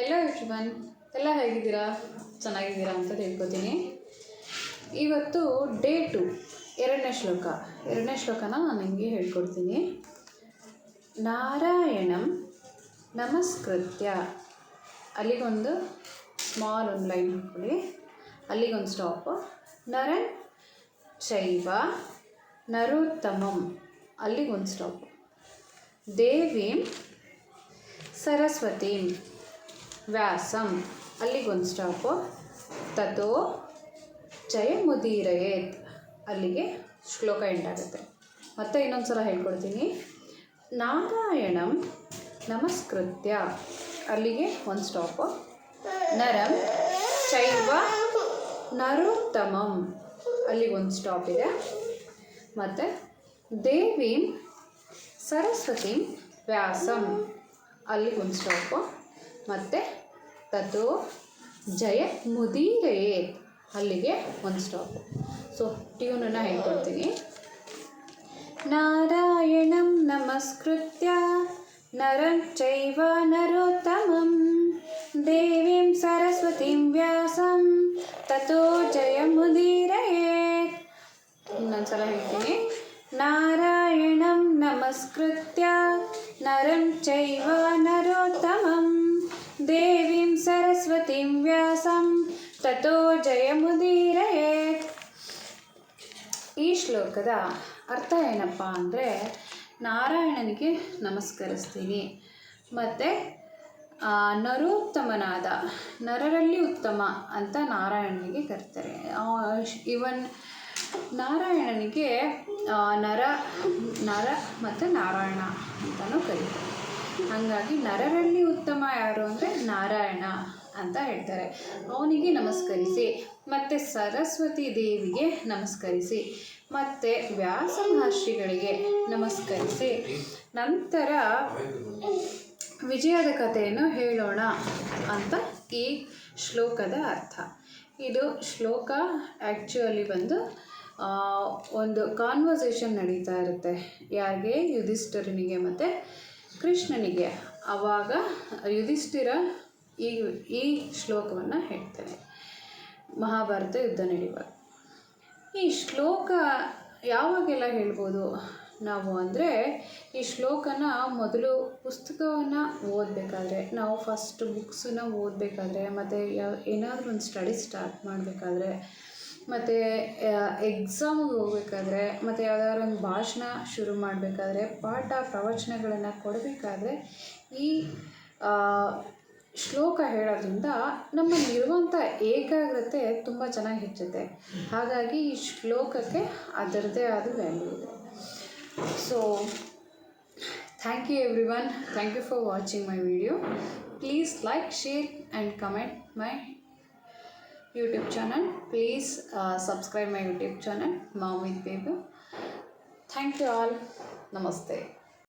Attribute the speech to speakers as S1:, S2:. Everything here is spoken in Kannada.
S1: ಹೆಲೋ ಎವ್ರಿವನ್, ಎಲ್ಲ ಹೇಗಿದ್ದೀರಾ? ಚೆನ್ನಾಗಿದ್ದೀರಾ ಅಂತ ತಿಳ್ಕೊತೀನಿ. ಇವತ್ತು ಡೇ 2 ಎರಡನೇ ಶ್ಲೋಕನ ನಾನು ನಿಮಗೆ ಹೇಳ್ಕೊಡ್ತೀನಿ. ನಾರಾಯಣಂ ನಮಸ್ಕೃತ್ಯ, ಅಲ್ಲಿಗೊಂದು ಸ್ಮಾಲ್ ಒಂದು ಲೈನ್ ಹಾಕ್ಕೊಳ್ಳಿ, ಅಲ್ಲಿಗೊಂದು ಸ್ಟಾಪು. ನರನ್ ಚೈವ ನರೋತ್ತಮಂ, ಅಲ್ಲಿಗೊಂದು ಸ್ಟಾಪು. ದೇವೀಂ ಸರಸ್ವತೀಂ ವ್ಯಾಸಂ, ಅಲ್ಲಿಗೊಂದು ಸ್ಟಾಪು. ತಥೋ ಜಯಮುದೀರಯೇತ್, ಅಲ್ಲಿಗೆ ಶ್ಲೋಕ ಎಂಟಾಗುತ್ತೆ. ಮತ್ತೆ ಇನ್ನೊಂದು ಸಲ ಹೇಳ್ಕೊಡ್ತೀನಿ. ನಾರಾಯಣಂ ನಮಸ್ಕೃತ್ಯ, ಅಲ್ಲಿಗೆ ಒಂದು ಸ್ಟಾಪು. ನರಂ ಚೈವ ನರೋತ್ತಮಂ, ಅಲ್ಲಿಗೊಂದು ಸ್ಟಾಪ್ ಇದೆ. ಮತ್ತು ದೇವೀಂ ಸರಸ್ವತೀಂ ವ್ಯಾಸಂ, ಅಲ್ಲಿಗೊಂದು ಸ್ಟಾಪು. ಮತ್ತು ತಥೋ ಜಯ ಮುದೀರಯೇತ್, ಅಲ್ಲಿಗೆ ಒಂದು ಸ್ಟಾಪು. ಸೊ ಟ್ಯೂನನ್ನು ಹೇಳ್ಕೊಡ್ತೀನಿ. ನಾರಾಯಣಂ ನಮಸ್ಕೃತ್ಯ ನರಂ ಚೈವ ನರೋತ್ತಮಂ ದೇವೀಂ ಸರಸ್ವತೀಂ ವ್ಯಾಸಂ ತಥೋ ಜಯ ಮುದೀರಯೇತ್. ಇನ್ನೊಂದ್ಸಲ ಹೇಳ್ತೀನಿ. ನಾರಾಯಣಂ ನಮಸ್ಕೃತ್ಯ ನರಂ ಚೈವ ನರೋತ್ತಮಂ ದೇವೀಂ ಸರಸ್ವತೀಂ ವ್ಯಾಸಂ ತಥೋ ಜಯಮುದೀರಯೇತ್. ಈ ಶ್ಲೋಕದ ಅರ್ಥ ಏನಪ್ಪ ಅಂದರೆ, ನಾರಾಯಣನಿಗೆ ನಮಸ್ಕರಿಸ್ತೀನಿ, ಮತ್ತು ನರೋತ್ತಮನಾದ, ನರರಲ್ಲಿ ಉತ್ತಮ ಅಂತ ನಾರಾಯಣನಿಗೆ ಕರೀತಾರೆ. ಇವನ್ ನಾರಾಯಣನಿಗೆ ನರ ಮತ್ತು ನಾರಾಯಣ ಅಂತಲೂ ಕರೀತಾರೆ. ಹಾಗಾಗಿ ನರರಲ್ಲಿ ಉತ್ತಮ ಯಾರು ಅಂದರೆ ನಾರಾಯಣ ಅಂತ ಹೇಳ್ತಾರೆ. ಅವನಿಗೆ ನಮಸ್ಕರಿಸಿ, ಮತ್ತು ಸರಸ್ವತಿ ದೇವಿಗೆ ನಮಸ್ಕರಿಸಿ, ಮತ್ತು ವ್ಯಾಸ ಮಹರ್ಷಿಗಳಿಗೆ ನಮಸ್ಕರಿಸಿ, ನಂತರ ವಿಜಯದ ಕಥೆಯನ್ನು ಹೇಳೋಣ ಅಂತ ಈ ಶ್ಲೋಕದ ಅರ್ಥ. ಇದು ಶ್ಲೋಕ ಆ್ಯಕ್ಚುಲಿ ಬಂದು ಒಂದು ಕಾನ್ವರ್ಸೇಷನ್ ನಡೀತಾ ಇರುತ್ತೆ. ಯಾರಿಗೆ? ಯುಧಿಷ್ಠಿರನಿಗೆ ಮತ್ತು ಕೃಷ್ಣನಿಗೆ. ಆವಾಗ ಯುಧಿಷ್ಠಿರ ಈ ಶ್ಲೋಕವನ್ನು ಹೇಳ್ತಾನೆ ಮಹಾಭಾರತ ಯುದ್ಧ ನಡೆಯುವಾಗ. ಈ ಶ್ಲೋಕ ಯಾವಾಗೆಲ್ಲ ಹೇಳ್ಬೋದು ನಾವು ಅಂದರೆ, ಈ ಶ್ಲೋಕನ ಮೊದಲು ಪುಸ್ತಕವನ್ನು ಓದಬೇಕಾದ್ರೆ, ನಾವು ಫಸ್ಟ್ ಬುಕ್ಸನ್ನ ಓದಬೇಕಾದ್ರೆ, ಮತ್ತು ಏನಾದರೂ ಒಂದು ಸ್ಟಡಿ ಸ್ಟಾರ್ಟ್ ಮಾಡಬೇಕಾದ್ರೆ, ಮತ್ತು ಎಕ್ಸಾಮಿಗೆ ಹೋಗ್ಬೇಕಾದ್ರೆ, ಮತ್ತು ಯಾವುದಾದ್ರು ಒಂದು ಭಾಷಣ ಶುರು ಮಾಡಬೇಕಾದ್ರೆ, ಪಾಠ ಪ್ರವಚನಗಳನ್ನು ಕೊಡಬೇಕಾದ್ರೆ ಈ ಶ್ಲೋಕ ಹೇಳೋದ್ರಿಂದ ನಮ್ಮಲ್ಲಿರುವಂಥ ಏಕಾಗ್ರತೆ ತುಂಬ ಚೆನ್ನಾಗಿ ಹೆಚ್ಚುತ್ತೆ. ಹಾಗಾಗಿ ಈ ಶ್ಲೋಕಕ್ಕೆ ಅದರದ್ದೇ ಆದ ವ್ಯಾಲ್ಯೂ ಇದೆ. So thank you everyone, thank you for watching my video. Please like, share and comment my YouTube channel. Please subscribe my YouTube channel Mom with Baby. Thank you all. Namaste.